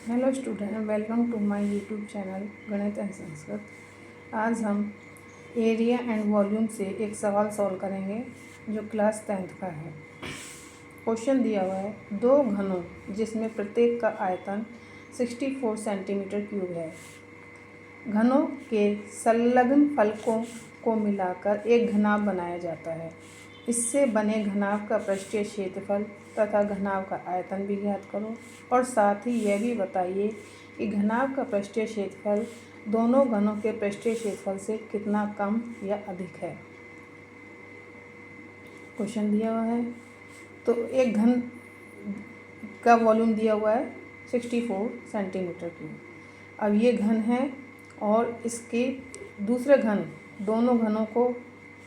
Hello student, welcome to my YouTube channel Ganit and Sanskrit. आज हम area and volume से एक सवाल सॉल्व करेंगे जो क्लास 10th का है। क्वेश्चन दिया हुआ है, दो घनों जिसमें प्रत्येक का आयतन 64 सेंटीमीटर क्यूब है। घनों के संलग्न फलकों को मिलाकर एक घनाभ बनाया जाता है। इससे बने घनाभ का पृष्ठीय क्षेत्रफल तथा घनाभ का आयतन भी ज्ञात करो और साथ ही यह भी बताइए कि घनाभ का पृष्ठीय क्षेत्रफल दोनों घनों के पृष्ठीय क्षेत्रफल से कितना कम या अधिक है। क्वेश्चन दिया हुआ है, तो एक घन का वॉल्यूम दिया हुआ है 64 सेंटीमीटर क्यूब। अब ये घन है और इसके दूसरे घन, दोनों घनों को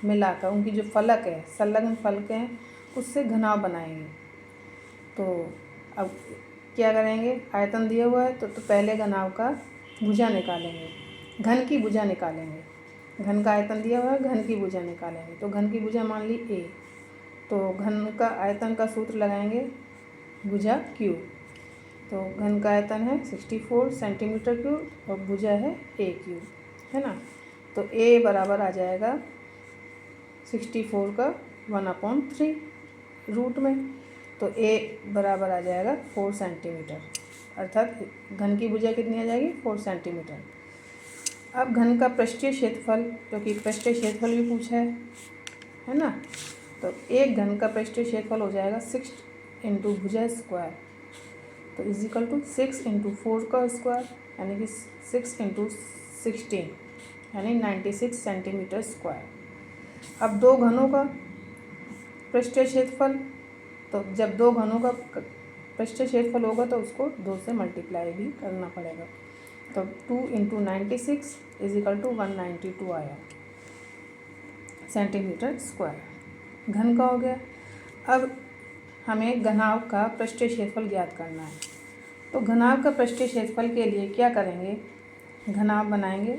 मिलाकर उनकी जो फलक है, संलग्न फलक हैं, उससे घनाभ बनाएंगे। तो अब क्या करेंगे, आयतन दिया हुआ है तो पहले घनाभ का भुजा निकालेंगे, घन की भुजा निकालेंगे। घन का आयतन दिया हुआ है, घन की भुजा निकालेंगे। तो घन की भुजा मान ली a, तो घन का आयतन का सूत्र लगाएंगे भुजा q। तो घन का आयतन है 64 सेंटीमीटर क्यूब और भुजा है a क्यूब, है ना। तो a बराबर आ जाएगा 64 का 1/3 रूट में। तो a बराबर आ जाएगा 4 सेंटीमीटर, अर्थात घन की भुजा कितनी आ जाएगी 4 सेंटीमीटर। अब घन का पृष्ठीय क्षेत्रफल, क्योंकि पृष्ठीय क्षेत्रफल भी पूछा है ना। तो एक घन का पृष्ठीय क्षेत्रफल हो जाएगा 6 इंटू भुजा स्क्वायर, तो इज इक्वल टू 6 इंटू 4 का स्क्वायर, यानी कि 6 इंटू 16 यानी 96 सेंटीमीटर स्क्वायर। अब दो घनों का पृष्ठीय क्षेत्रफल, तो जब दो घनों का पृष्ठीय क्षेत्रफल होगा तो उसको 2 से मल्टीप्लाई भी करना पड़ेगा। तो 2 इंटू 96 इज इक्वल टू 192 आया सेंटीमीटर स्क्वायर। घन का हो गया। अब हमें घनाभ का पृष्ठीय क्षेत्रफल ज्ञात करना है। तो घनाभ का पृष्ठीय क्षेत्रफल के लिए क्या करेंगे, घनाभ बनाएंगे,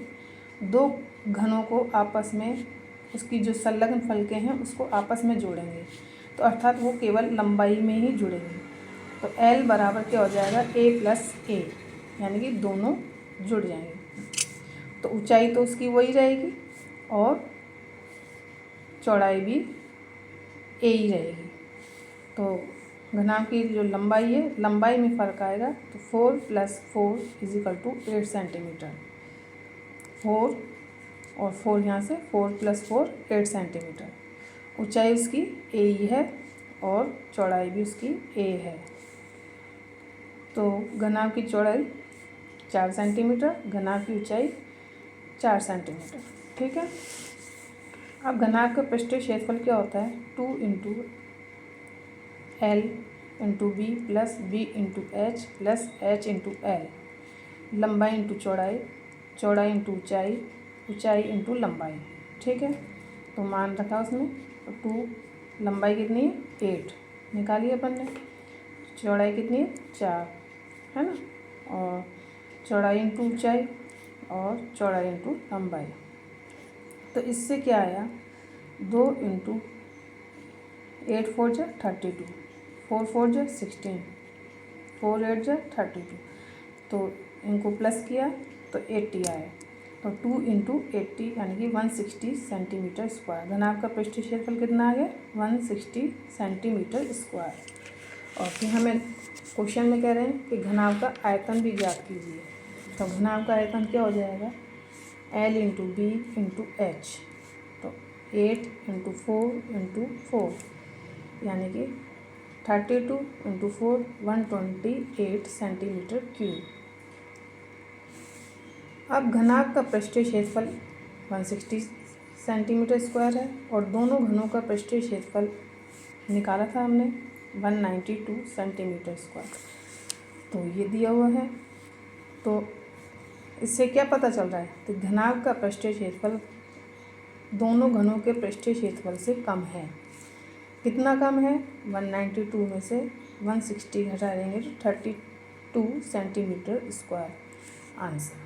दो घनों को आपस में, उसकी जो संलग्न फलकें हैं उसको आपस में जोड़ेंगे, तो अर्थात वो केवल लंबाई में ही जुड़ेंगे। तो L बराबर क्या हो जाएगा a प्लस a, यानी कि दोनों जुड़ जाएंगे। तो ऊंचाई तो उसकी वही रहेगी और चौड़ाई भी a ही रहेगी। तो घनाभ की जो लंबाई है, लंबाई में फ़र्क आएगा, तो 4 + 4 इज इक्वल टू 8 सेंटीमीटर। 4 और 4 यहाँ से 4 + 4 8 सेंटीमीटर। ऊंचाई उसकी a ही है और चौड़ाई भी उसकी a है। तो घनाभ की चौड़ाई 4 सेंटीमीटर, घनाभ की ऊंचाई 4 सेंटीमीटर, ठीक है। अब घनाभ का पृष्ठीय क्षेत्रफल क्या होता है, 2 into L into B plus B into H plus H into L. लंबाई इंटू चौड़ाई, चौड़ाई इंटू ऊंचाई, ऊंचाई इंटू लंबाई, ठीक है। तो मान रखा उसमें, तो 2, लंबाई कितनी है 8 निकालिए अपन ने, चौड़ाई कितनी है 4, है ना, और चौड़ाई इंटू ऊंचाई और चौड़ाई इंटू लंबाई। तो इससे क्या आया, 2 इंटू 8 4 जा 32, 4 4 जा 16, 4 8 जा 32। तो इनको प्लस किया तो 80 आया। तो 2 इंटू 80 यानी कि 160 सेंटीमीटर स्क्वायर। घनाभ का पृष्ठीय क्षेत्रफल कितना आ गया 160 सेंटीमीटर स्क्वायर। और फिर हमें क्वेश्चन में कह रहे हैं कि घनाभ का आयतन भी ज्ञात कीजिए। तो घनाभ का आयतन क्या हो जाएगा, L into B into H. तो 8 इंटू 4 इंटू 4 यानी कि 32 इंटू 4 128 सेंटीमीटर क्यूब। अब घनाभ का पृष्ठीय क्षेत्रफल 160 सेंटीमीटर स्क्वायर है और दोनों घनों का पृष्ठीय क्षेत्रफल निकाला था हमने 192 सेंटीमीटर स्क्वायर। तो ये दिया हुआ है, तो इससे क्या पता चल रहा है, तो घनाभ का पृष्ठीय क्षेत्रफल दोनों घनों के पृष्ठीय क्षेत्रफल से कम है। कितना कम है, 192 में से 160 घटा देंगे तो 32 सेंटीमीटर स्क्वायर आंसर।